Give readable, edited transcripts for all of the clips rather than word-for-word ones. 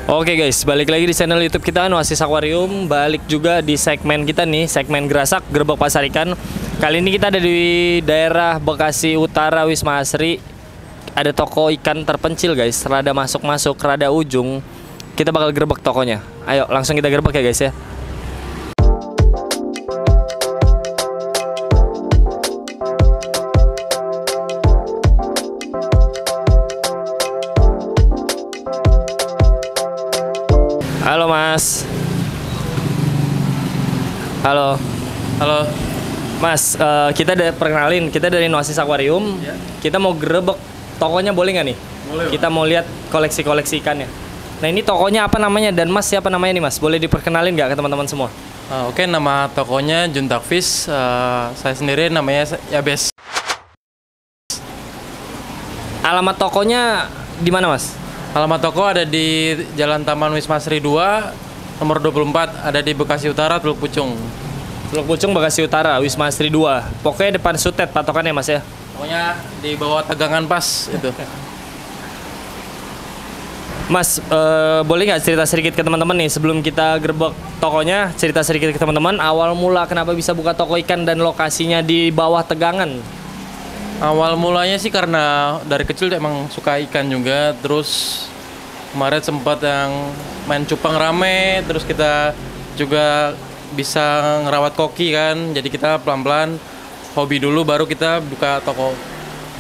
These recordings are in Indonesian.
Oke guys, balik lagi di channel YouTube kita Oasis Aquarium. Balik juga di segmen kita nih, segmen Gerasak Gerbek Pasar Ikan. Kali ini kita ada di daerah Bekasi Utara, Wisma Asri. Ada toko ikan terpencil guys, rada masuk-masuk, rada ujung. Kita bakal gerbek tokonya. Ayo langsung kita gerbek ya guys ya. Halo Mas. Halo. Halo. Mas, kita perkenalin, kita dari Oasis Aquarium. Ya. Kita mau gerebek tokonya, boleh nggak nih? Boleh. Kita mau lihat koleksi-koleksi ikannya. Nah ini tokonya apa namanya dan Mas siapa namanya nih Mas? Boleh diperkenalin nggak ke teman-teman semua? Oke, nama tokonya Juntak Fish. Saya sendiri namanya Yabes. Alamat tokonya di mana Mas? Alamat toko ada di Jalan Taman Wisma Asri 2, nomor 24, ada di Bekasi Utara, Teluk Pucung. Teluk Pucung, Bekasi Utara, Wisma Asri 2. Pokoknya depan Sutet patokannya Mas ya? Pokoknya di bawah tegangan pas itu. Mas, boleh nggak cerita sedikit ke teman-teman nih sebelum kita gerbek tokonya, cerita sedikit ke teman-teman awal mula kenapa bisa buka toko ikan dan lokasinya di bawah tegangan? Awal mulanya sih karena dari kecil emang suka ikan juga, terus kemarin sempat yang main cupang rame, terus kita juga bisa ngerawat koki kan, jadi kita pelan-pelan hobi dulu baru kita buka toko.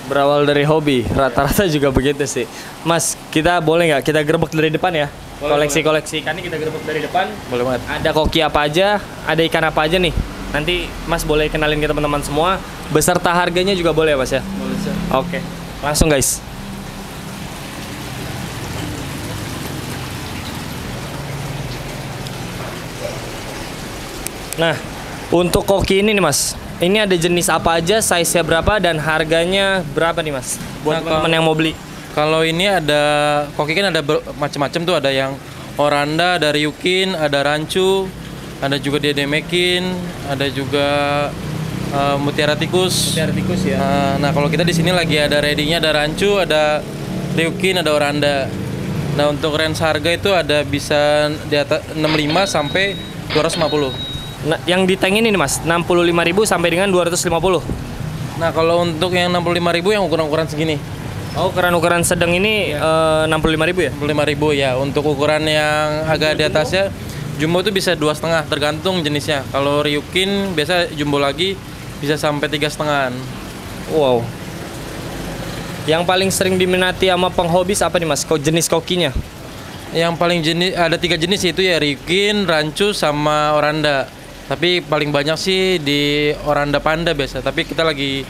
Berawal dari hobi, rata-rata juga begitu sih. Mas, kita boleh nggak kita gerbek dari depan ya? Koleksi-koleksi ikannya kita gerbek dari depan. Boleh banget. Ada koki apa aja, ada ikan apa aja nih. Nanti Mas boleh kenalin ke teman-teman semua. Beserta harganya juga boleh ya Mas ya? Boleh sih. Oke, langsung guys. Nah, untuk koki ini nih Mas, ini ada jenis apa aja, size-nya berapa, dan harganya berapa nih Mas? Buat teman-teman yang mau beli. Kalau ini ada koki kan ada macam-macam tuh, ada yang oranda, ada ryukin, ada rancu, ada juga demekin, ada juga mutiara tikus. Mutiara tikus ya. Nah, kalau kita di sini lagi ada ready-nya, ada rancu, ada ryukin, ada oranda. Nah, untuk range harga itu ada bisa di atas 65 sampai 250. Nah, yang di tank ini nih Mas, 65.000 sampai dengan 250. Nah, kalau untuk yang 65.000 yang ukuran-ukuran segini. Oh, ukuran sedang ini 65.000 ya? 65.000 ya. Untuk ukuran yang agak di atasnya jumbo itu bisa 2,5 tergantung jenisnya. Kalau ryukin biasa jumbo lagi bisa sampai 3,5. Wow. Yang paling sering diminati sama penghobis apa nih Mas? Jenis kokinya? Yang paling jenis ada 3 jenis itu ya, ryukin, rancu, sama oranda. Tapi paling banyak sih di oranda panda biasa. Tapi kita lagi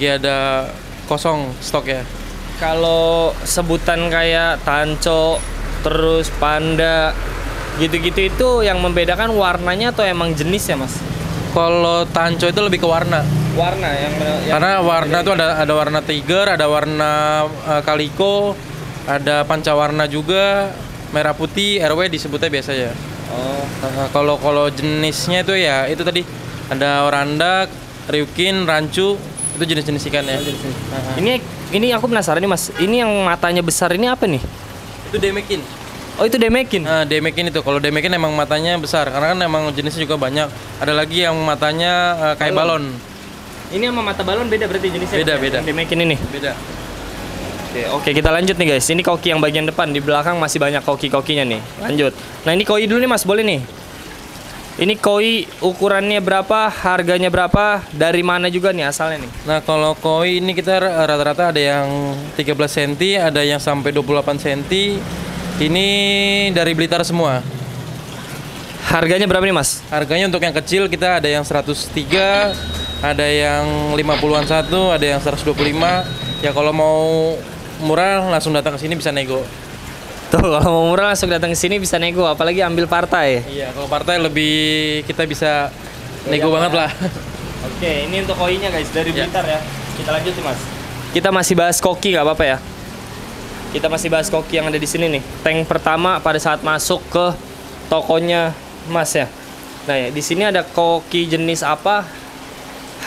ada kosong stok ya. Kalau sebutan kayak tanco, terus panda, gitu-gitu itu yang membedakan warnanya atau emang jenis ya Mas? Kalau tanco itu lebih ke warna. Warna yang Karena warna itu ada warna tiger, ada warna kaliko, ada pancawarna juga, merah putih, RW disebutnya biasanya. Oh. Kalau jenisnya itu ya itu tadi ada oranda, ryukin, rancu, itu jenis-jenis ikan ya. Ini aku penasaran nih Mas. Ini yang matanya besar ini apa nih? Itu demekin. Oh, itu demekin. Nah, demekin itu kalau demekin emang matanya besar karena kan emang jenisnya juga banyak. Ada lagi yang matanya kayak balon. Ini sama mata balon beda berarti jenisnya? Beda. Yang demekin ini. Beda. Oke, kita lanjut nih guys. Ini koki yang bagian depan, di belakang masih banyak koki-kokinya nih. Lanjut. Nah, ini koi dulu nih Mas, boleh nih. Ini koi ukurannya berapa, harganya berapa, dari mana juga nih asalnya nih? Nah, kalau koi ini kita rata-rata ada yang 13 cm, ada yang sampai 28 cm. Ini dari Blitar semua. Harganya berapa nih Mas? Harganya untuk yang kecil kita ada yang 103, ada yang 50-an satu, ada yang 125. Ya kalau mau murah langsung datang ke sini bisa nego. Tuh, kalau mau murah langsung datang ke sini bisa nego, apalagi ambil partai. Iya, kalau partai lebih kita bisa nego banget lah. Oke, ini untuk koinya guys dari Blitar ya. Kita lanjut nih Mas. Kita masih bahas koki nggak apa-apa ya? Kita masih bahas koki yang ada di sini nih. Tank pertama pada saat masuk ke tokonya Mas ya. Nah ya, di sini ada koki jenis apa?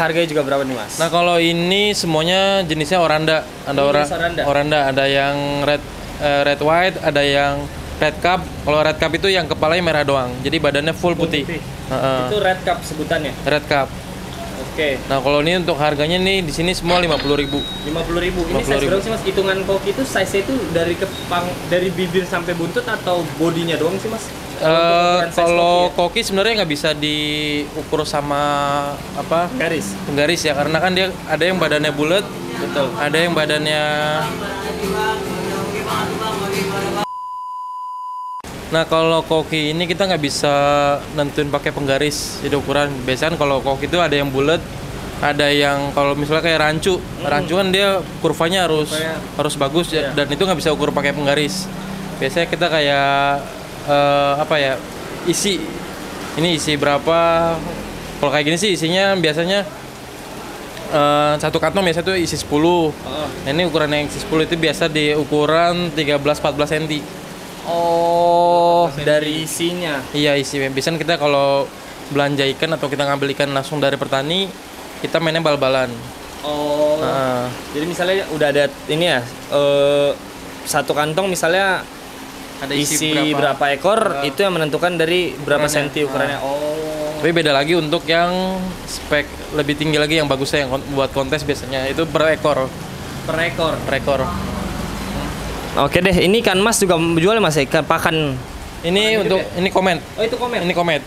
Harganya juga berapa nih Mas? Nah kalau ini semuanya jenisnya oranda. Ada oranda. oranda, ada yang red white, ada yang Red Cup. Kalau Red Cup itu yang kepalanya merah doang. Jadi badannya full putih. Itu Red Cup sebutannya. Red Cup. Oke. Nah, kalau ini untuk harganya nih di sini semua 50.000. 50.000. Ini size berapa sih Mas? Hitungan koki itu size itu dari bibir sampai buntut atau bodinya doang sih Mas? Kalau koki sebenarnya nggak bisa diukur sama apa? Penggaris ya, karena kan dia ada yang badannya bulat, betul. Ada yang badannya. Nah, kalau koki ini kita nggak bisa nentuin pakai penggaris jadi ukuran. Biasanya kalau koki itu ada yang bulat, ada yang kalau misalnya kayak rancu kan dia kurvanya harus bagus ya, dan itu nggak bisa ukur pakai penggaris. Biasanya kita kayak isi berapa. Kalau kayak gini sih isinya biasanya satu kantong biasa tuh isi 10. Nah, ini ukuran yang isi 10 itu biasa di ukuran 13-14 cm. Oh, dari isinya. Iya, isi. Biasanya kita kalau belanja ikan atau kita ngambil ikan langsung dari petani, kita mainnya bal-balan. Oh. Jadi misalnya udah ada ini ya, satu kantong misalnya ada isi berapa ekor, itu yang menentukan dari berapa senti ukurannya. Oh. Tapi beda lagi untuk yang spek lebih tinggi lagi, yang bagusnya yang buat kontes biasanya itu per ekor. Oke deh, ini ikan mas juga jual Mas, ikan pakan. Ini untuk ya? Ini komet. Oh, itu komet. Ini komet.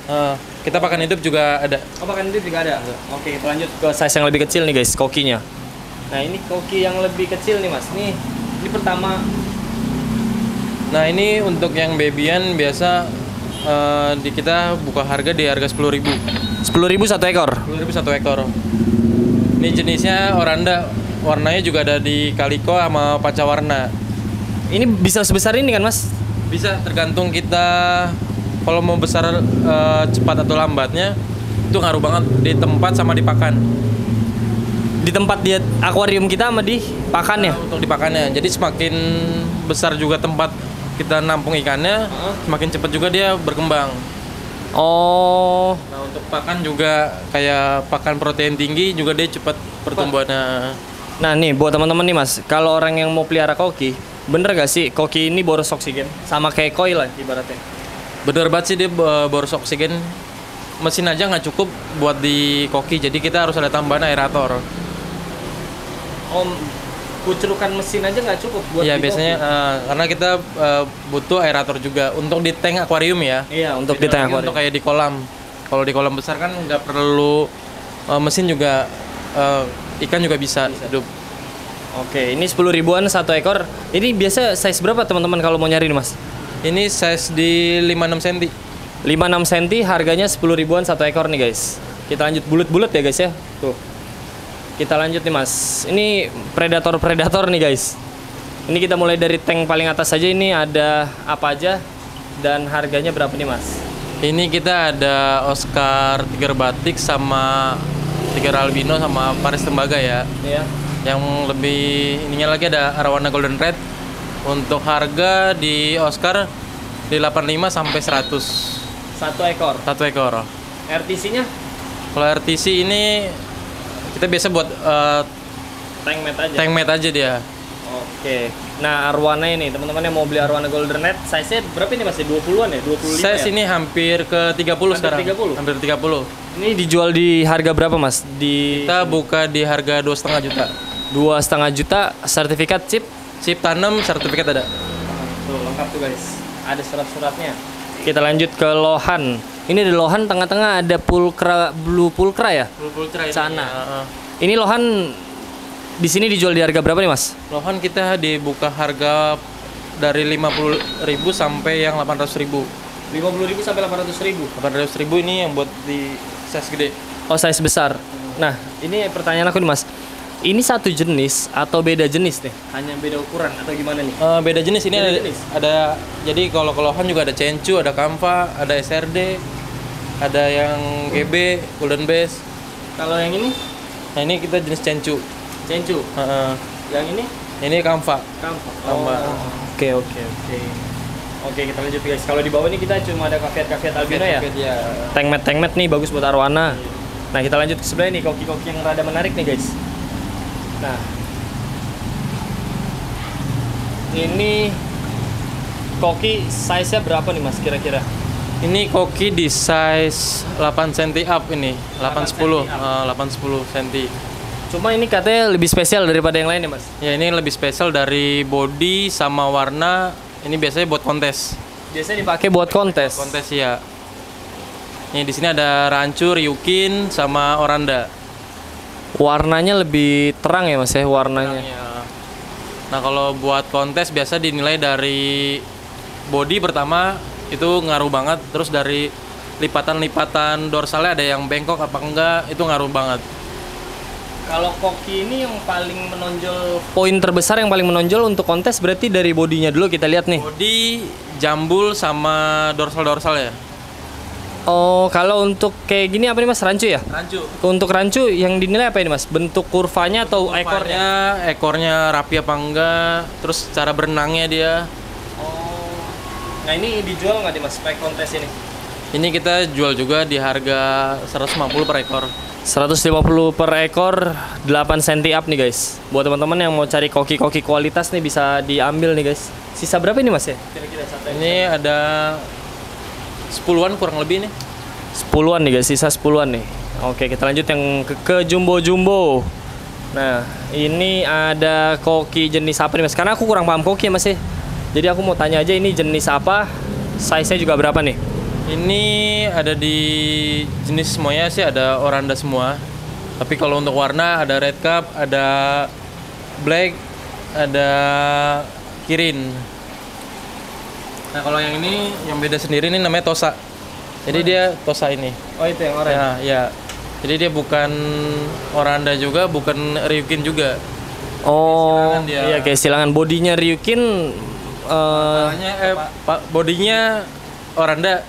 Kita pakan hidup juga ada. Oh, pakan hidup juga ada. Oke, kita lanjut ke size yang lebih kecil nih guys, kokinya. Nah, ini koki yang lebih kecil nih Mas. Ini pertama. Nah, ini untuk yang babyan biasa di kita buka harga di harga 10.000. 10.000 satu ekor. 10.000 satu ekor. Ini jenisnya oranda. Warnanya juga ada di kaliko sama pacawarna. Ini bisa sebesar ini kan Mas? Bisa, tergantung kita kalau mau besar cepat atau lambatnya. Itu ngaruh banget di tempat sama di pakan. Di tempat di akuarium kita sama di pakannya? Untuk di pakannya. Jadi semakin besar juga tempat kita nampung ikannya, semakin cepat juga dia berkembang. Oh. Nah, untuk pakan juga kayak pakan protein tinggi juga dia cepat pertumbuhannya. Nah, nih buat teman-teman nih Mas, kalau orang yang mau pelihara koki, bener gak sih koki ini boros oksigen? Sama kayak koi lah ibaratnya. Bener banget sih, dia boros oksigen. Mesin aja nggak cukup buat di koki, jadi kita harus ada tambahan aerator. Oh, kucurukan mesin aja nggak cukup buat ya biasanya karena kita butuh aerator juga untuk di tank akuarium ya. Iya, untuk di tank akuarium. Untuk kayak di kolam. Kalau di kolam besar kan nggak perlu mesin juga, ikan juga bisa hidup. Oke, ini 10.000-an satu ekor. Ini biasa size berapa teman-teman kalau mau nyari nih Mas? Ini size di 5-6 cm. 5-6 cm, harganya 10.000-an satu ekor nih guys. Kita lanjut bulat-bulat ya guys ya. Tuh. Kita lanjut nih Mas. Ini predator nih guys. Ini kita mulai dari tank paling atas saja. Ini ada apa aja dan harganya berapa nih Mas? Ini kita ada Oscar Tiger Batik sama Tiger Albino sama Paris Tembaga ya. Iya. Yang lebih ininya lagi ada Arowana Golden Red. Untuk harga di Oscar di 85 sampai 100. Satu ekor. Satu ekor. RTC-nya? Kalau RTC ini kita biasa buat tank mat aja dia. Oke. Nah, arwana ini teman-teman yang mau beli arwana Golden Red, size-nya berapa ini Mas? 20-an ya? 25 size ya? ini hampir ke 30 hampir sekarang. 30. Hampir 30. Ini dijual di harga berapa Mas? Kita buka di harga 2,5 juta. 2,5 juta, sertifikat chip tanam, sertifikat ada. Tuh, lengkap tuh guys. Ada surat-suratnya. Kita lanjut ke lohan. Ini di lohan tengah-tengah ada blue pulcra ya? Blue pulcra ini. Sana. Ini lohan di sini dijual di harga berapa nih Mas? Lohan kita dibuka harga dari 50.000 sampai yang 800.000. 50.000 sampai 800.000. 800.000 ini yang buat di size gede. Oh, size besar. Nah, ini pertanyaan aku nih Mas. Ini satu jenis atau beda jenis nih? Hanya beda ukuran atau gimana nih? Beda jenis ini beda ada, jenis. ada. Jadi kalau lohan juga ada Cencu, ada Kampa, ada SRD, ada yang GB, Golden Bass. Kalau yang ini? Nah, ini kita jenis Cencu. Yang ini? Ini Kampa. Oke. Oke, kita lanjut guys. Kalau di bawah ini kita cuma ada kaviat albino ya? Tank mat nih bagus buat arwana. Nah, kita lanjut ke sebelah ini koki-koki yang rada menarik nih guys. Nah, ini koki size-nya berapa nih Mas kira-kira? Ini koki di size 8 cm up ini, 8 10, 8 10 cm. Cuma ini katanya lebih spesial daripada yang lain ya Mas? Ya ini lebih spesial dari body sama warna. Ini biasanya buat kontes. Biasanya dipakai buat kontes. Kontes ya. Nih di sini ada rancu, ryukin, sama oranda. Warnanya lebih terang ya Mas ya warnanya. Ya. Nah kalau buat kontes biasa dinilai dari body pertama itu ngaruh banget. Terus dari lipatan-lipatan dorsalnya ada yang bengkok apa enggak itu ngaruh banget. Kalau koki ini yang paling menonjol, poin terbesar yang paling menonjol untuk kontes berarti dari bodinya dulu kita lihat nih. Body, jambul sama dorsal-dorsal ya. Oh, kalau untuk kayak gini apa nih Mas, rancu ya? Rancu. Untuk rancu yang dinilai apa ini Mas? Bentuk kurvanya atau ekornya? Ekornya rapi apa enggak, terus cara berenangnya dia. Oh. Nah, ini dijual nggak nih Mas, pack kontes ini? Ini kita jual juga di harga 150 per ekor. 150 per ekor, 8 cm up nih guys. Buat teman-teman yang mau cari koki-koki kualitas nih bisa diambil nih guys. Sisa berapa ini Mas ya? Kira-kira ini ada 10-an kurang lebih nih. 10-an nih guys, sisa 10-an nih. Oke, kita lanjut yang ke jumbo-jumbo. Nah, ini ada koki jenis apa nih Mas? Karena aku kurang paham koki ya Mas ya. Jadi aku mau tanya aja ini jenis apa, size-nya juga berapa nih? Ini ada di jenis semuanya sih, ada oranda semua. Tapi kalau untuk warna ada red cup, ada black, ada kirin. Nah kalau yang ini yang beda sendiri ini namanya tosa. Jadi dia tosa ini. Oh itu yang oranye. Ya. Jadi dia bukan oranda juga, bukan ryukin juga. Oh dia. iya kayak silangan bodinya ryukin. Bodinya oranda.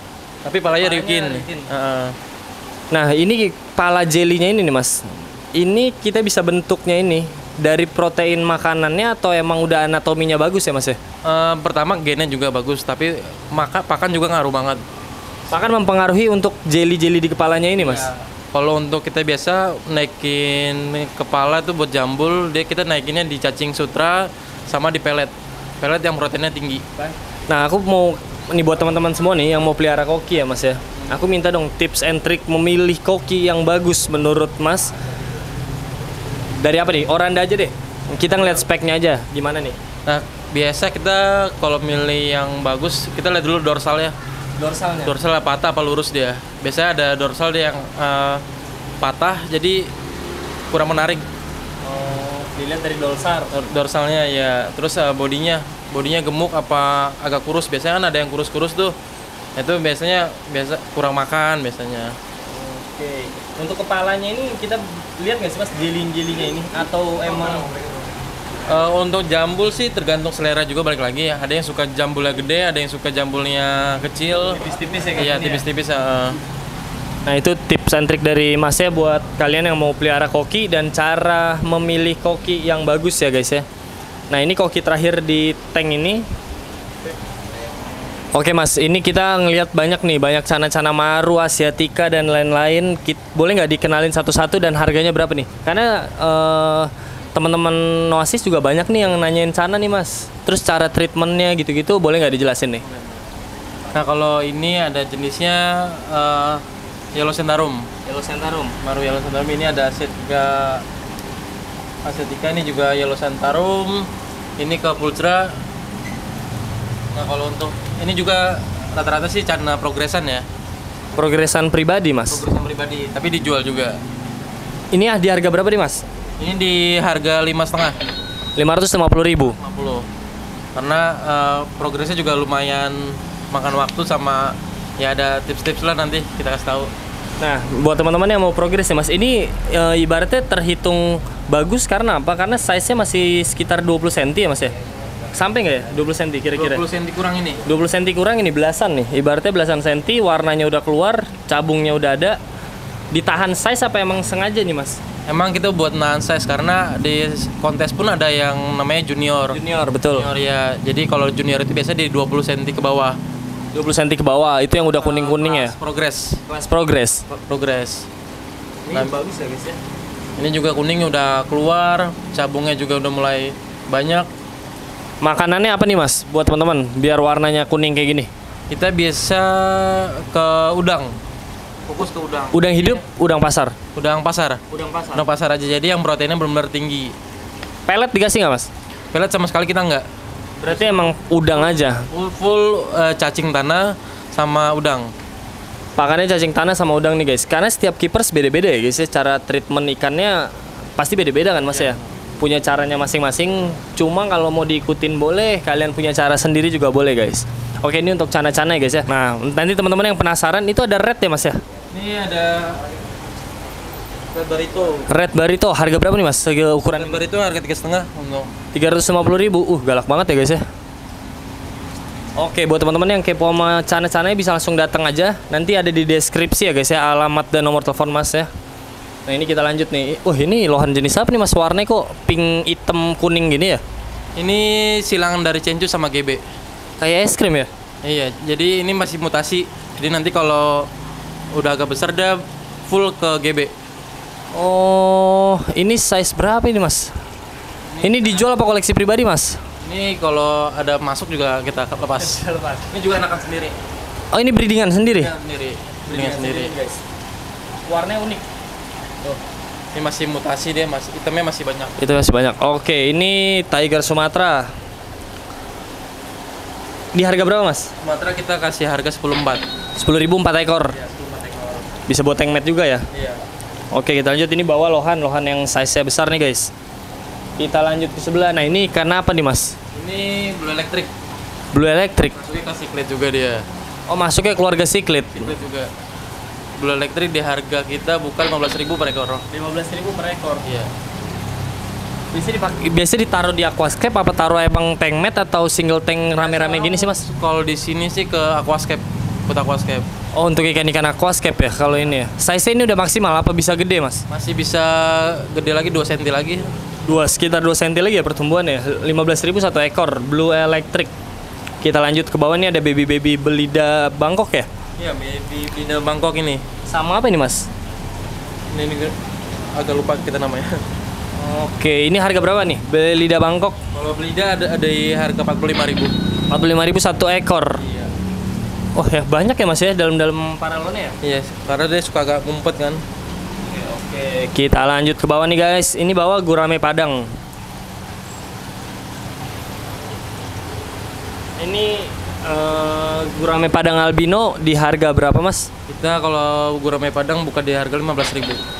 Tapi palanya ryukin. Nah ini pala jelinya ini nih Mas. Ini kita bisa bentuknya ini dari protein makanannya atau emang udah anatominya bagus ya Mas ya? Pertama gennya juga bagus, tapi pakan juga ngaruh banget. Pakan mempengaruhi untuk jeli-jeli di kepalanya ini Mas? Ya. Kalau untuk kita biasa naikin kepala tuh buat jambul, kita naikinnya di cacing sutra sama di pelet. Pelet yang proteinnya tinggi. Nah aku mau ini buat teman-teman semua nih yang mau pelihara koki ya Mas ya. Aku minta dong tips and trick memilih koki yang bagus menurut Mas. Dari apa nih? Oranda aja deh. Kita ngeliat speknya aja gimana nih. Nah, biasa kita kalau milih yang bagus, kita lihat dulu dorsalnya. Dorsalnya. Dorsalnya patah apa lurus dia. Biasanya ada dorsal dia yang patah jadi kurang menarik. Oh, dilihat dari Dorsalnya ya. Terus bodinya gemuk apa agak kurus, biasanya kan ada yang kurus-kurus tuh, itu biasa kurang makan biasanya. Oke. Untuk kepalanya ini kita lihat nggak sih Mas jelinya ini atau emang untuk jambul sih tergantung selera juga, balik lagi ya, ada yang suka jambulnya gede, ada yang suka jambulnya kecil, tipis-tipis ya? Iya tipis-tipis. Nah itu tips and trik dari Mas ya buat kalian yang mau pelihara koki dan cara memilih koki yang bagus ya guys ya. Nah ini koki terakhir di tank ini. Oke Mas, ini kita ngelihat banyak nih, banyak cana-cana maru, asiatica dan lain-lain. Boleh nggak dikenalin satu-satu dan harganya berapa nih? Karena teman-teman Noasis juga banyak nih yang nanyain cana nih Mas. Terus cara treatmentnya gitu-gitu boleh nggak dijelasin nih? Nah kalau ini ada jenisnya Yellow Centarum. Maru Yellow Centarum ini ada Asiatica ini juga Yellow Centarum, ini ke Pulcra. Nah kalau untuk ini juga rata-rata sih cana progresan ya. Progresan pribadi Mas? Progresan pribadi, tapi dijual juga. Ini di harga berapa nih Mas? Ini di harga 5,5. 550.000. 50. Karena progresnya juga lumayan makan waktu, sama ya ada tips-tips lah nanti kita kasih tahu. Nah, buat teman-teman yang mau progres ya Mas, ini ibaratnya terhitung bagus karena apa? Karena size-nya masih sekitar 20 cm ya Mas ya? Sampai nggak ya? 20 cm kira-kira? 20 cm kurang ini. 20 cm kurang ini belasan nih. Ibaratnya belasan senti, warnanya udah keluar, cabungnya udah ada. Ditahan size apa emang sengaja nih Mas? Emang kita buat nahan size karena di kontes pun ada yang namanya junior. Junior, betul. Junior ya. Jadi kalau junior itu biasa di 20 cm ke bawah. 20 cm ke bawah, itu yang udah kuning-kuning ya? Kelas Progress. Ini bagus ya guys ya? Ini juga kuning udah keluar, cabungnya juga udah mulai banyak. Makanannya apa nih mas? Buat teman-teman biar warnanya kuning kayak gini. Kita biasa ke udang. Fokus ke udang. Udang hidup, udang pasar. Udang pasar. Udang pasar aja. Jadi yang proteinnya benar-benar tinggi. Pelet dikasih nggak mas? Pelet sama sekali kita nggak. Berarti emang udang aja. Full cacing tanah sama udang. Pakannya cacing tanah sama udang nih guys. Karena setiap keepers beda-beda ya guys ya. Cara treatment ikannya pasti beda-beda kan mas ya. Punya caranya masing-masing. Cuma kalau mau diikutin boleh. Kalian punya cara sendiri juga boleh guys. Oke, ini untuk cana-cana ya guys ya. Nah, nanti teman-teman yang penasaran itu ada red ya mas ya. Ini ada Red Barito. Red Barito harga berapa nih mas? Segi ukuran Red Barito harga 3,5 untuk 350.000. Galak banget ya guys ya. Oke, buat teman-teman yang kepo sama cana-cananya bisa langsung datang aja. Nanti ada di deskripsi ya guys ya, alamat dan nomor telepon mas ya. Nah, ini kita lanjut nih. Ini lohan jenis apa nih mas? Warnanya kok pink, hitam, kuning gini ya? ini silangan dari Cencu sama GB. Kayak es krim ya? Iya, jadi ini masih mutasi. Jadi nanti kalau udah agak besar dia full ke GB. Oh, ini size berapa ini mas? Ini dijual apa koleksi pribadi mas? Ini kalau ada masuk juga kita lepas. Ini juga anakan sendiri. Oh, ini breedingan sendiri? Breedingan sendiri. Guys. Warnanya unik. Tuh. Ini masih mutasi dia, masih hitamnya masih banyak. Itu masih banyak. Oke, ini Tiger Sumatera. Di harga berapa mas? Sumatera kita kasih harga 10.400. 10.000 4 ekor. Ya, 10.4 ekor. Bisa buat tank mat juga ya? Iya. Oke, kita lanjut. Ini bawa lohan yang size-nya besar nih guys. Kita lanjut ke sebelah. Nah, ini karena apa nih mas? Ini Blue Electric. Blue Electric. Masuknya ke Siklet juga dia. Oh, masuknya keluarga Siklet. Siklet juga. Blue Electric di harga kita bukan 15.000 per ekor. 15.000 per ekor. Iya. Biasa ditaruh di aquascape apa taruh emang tank mat atau single tank rame-rame gini sih mas? Kalau di sini sih ke aquascape, buat aquascape. Oh, untuk ikan-ikan aquascape ya kalau ini ya. Size-nya ini udah maksimal apa bisa gede mas? Masih bisa gede lagi 2 cm lagi. Sekitar 2 cm lagi ya pertumbuhan ya. 15.000 satu ekor. Blue Electric. Kita lanjut ke bawah, ini ada baby belida Bangkok ya? Iya, baby Belida Bangkok ini. Sama apa ini mas? Ini agak lupa kita namanya. Oke, ini harga berapa nih? Belida Bangkok. Kalau Belida ada di harga 45.000. 45.000 satu ekor. Iya. Oh ya, banyak ya mas ya dalam paralonnya ya? Iya, karena dia suka agak ngumpet kan. Oke, kita lanjut ke bawah nih guys. Ini bawah gurame Padang. Ini gurame Padang albino di harga berapa mas? Kita kalau gurame Padang buka di harga 15.000.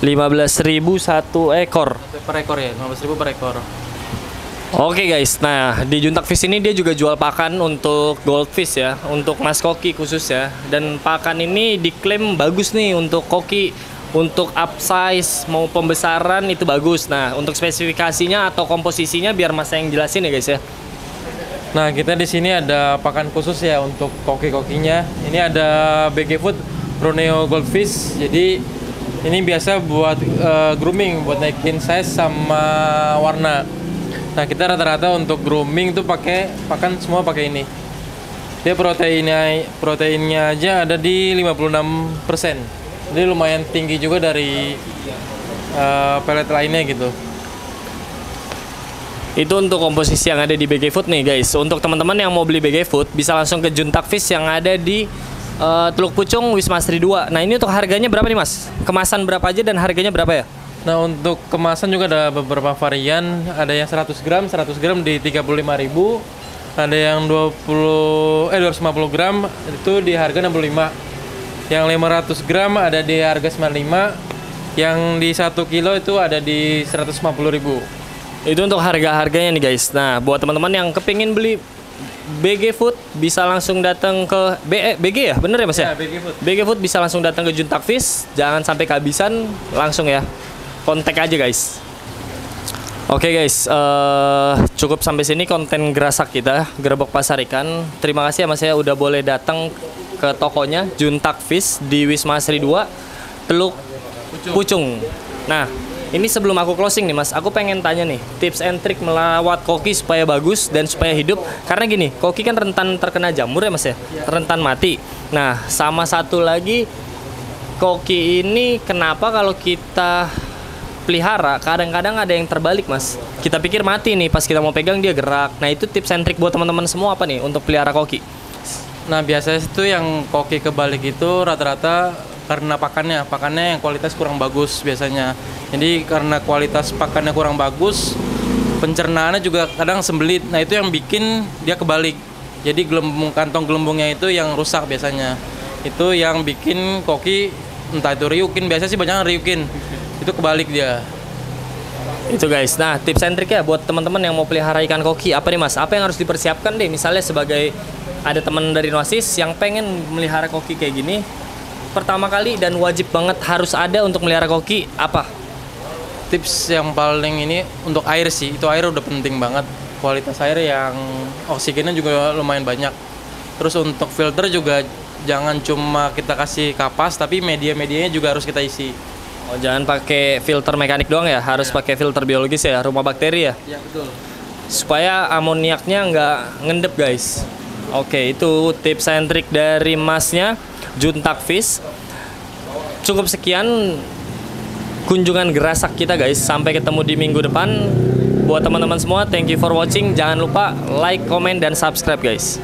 15.000 satu ekor. Per ekor ya, 15.000 per ekor. Oke guys, nah di Juntak Fish ini dia juga jual pakan untuk goldfish ya, untuk mas koki khusus ya. Dan pakan ini diklaim bagus nih untuk koki, untuk upsize mau pembesaran itu bagus. Nah untuk spesifikasinya atau komposisinya biar mas yang jelasin ya guys ya. Nah kita di sini ada pakan khusus ya untuk koki-kokinya. Ini ada BG Food Borneo Goldfish. Jadi ini biasa buat grooming, buat naikin size sama warna. Nah kita rata-rata untuk grooming tuh pakai pakan semua pakai ini. Dia proteinnya aja ada di 56%. Jadi lumayan tinggi juga dari pelet lainnya gitu. Itu untuk komposisi yang ada di BG Food nih guys. Untuk teman-teman yang mau beli BG Food bisa langsung ke Juntak Fish yang ada di Teluk Pucung Wisma Asri 2. Nah ini untuk harganya berapa nih mas? Kemasan berapa aja dan harganya berapa ya? Nah untuk kemasan juga ada beberapa varian. Ada yang 100 gram di 35.000. Ada yang 250 gram itu di harga 65. Yang 500 gram ada di harga 95. Yang di 1 kilo itu ada di 150.000. Itu untuk harga-harganya nih guys. Nah buat teman-teman yang kepingin beli BG Food bisa langsung datang ke BG ya, bener ya mas ya? BG Food. BG Food bisa langsung datang ke Juntak Fish, jangan sampai kehabisan, langsung ya, kontak aja guys. Oke guys, cukup sampai sini konten gerasak kita, Gerebek Pasar Ikan. Terima kasih ya mas ya udah boleh datang ke tokonya Juntak Fish di Wisma Asri 2, Teluk Pucung. Nah, ini sebelum aku closing nih mas, aku pengen tanya nih tips and trick melawat koki supaya bagus dan supaya hidup. Karena gini, koki kan rentan terkena jamur ya mas ya, rentan mati. Nah sama satu lagi, koki ini kenapa kalau kita pelihara kadang-kadang ada yang terbalik mas. Kita pikir mati nih, pas kita mau pegang dia gerak. Nah itu tips and trick buat teman-teman semua apa nih untuk pelihara koki? Nah biasanya itu yang koki kebalik itu rata-rata karena pakannya yang kualitas kurang bagus biasanya. Jadi karena kualitas pakannya kurang bagus, pencernaannya juga kadang sembelit. Nah itu yang bikin dia kebalik. Jadi kantong gelembungnya itu yang rusak biasanya. Itu yang bikin koki, entah itu riukin, biasanya sih banyak riukin. Itu kebalik dia. Itu guys. Nah tips and trick ya buat teman-teman yang mau pelihara ikan koki apa nih mas? Apa yang harus dipersiapkan deh? Misalnya sebagai ada teman dari Noasis yang pengen melihara koki kayak gini, pertama kali dan wajib banget harus ada untuk melihara koki apa? Tips yang paling ini untuk air sih, itu air udah penting banget. Kualitas air yang oksigennya juga lumayan banyak. Terus untuk filter juga jangan cuma kita kasih kapas, tapi media-medianya juga harus kita isi. Oh jangan pakai filter mekanik doang ya, harus pakai filter biologis ya, rumah bakteri ya? Ya betul. Supaya amoniaknya nggak ngendep guys. Oke itu tips and trick dari masnya Juntak Fish. Cukup sekian kunjungan gerasak kita guys. Sampai ketemu di minggu depan. Buat teman-teman semua, thank you for watching. Jangan lupa like, comment, dan subscribe guys.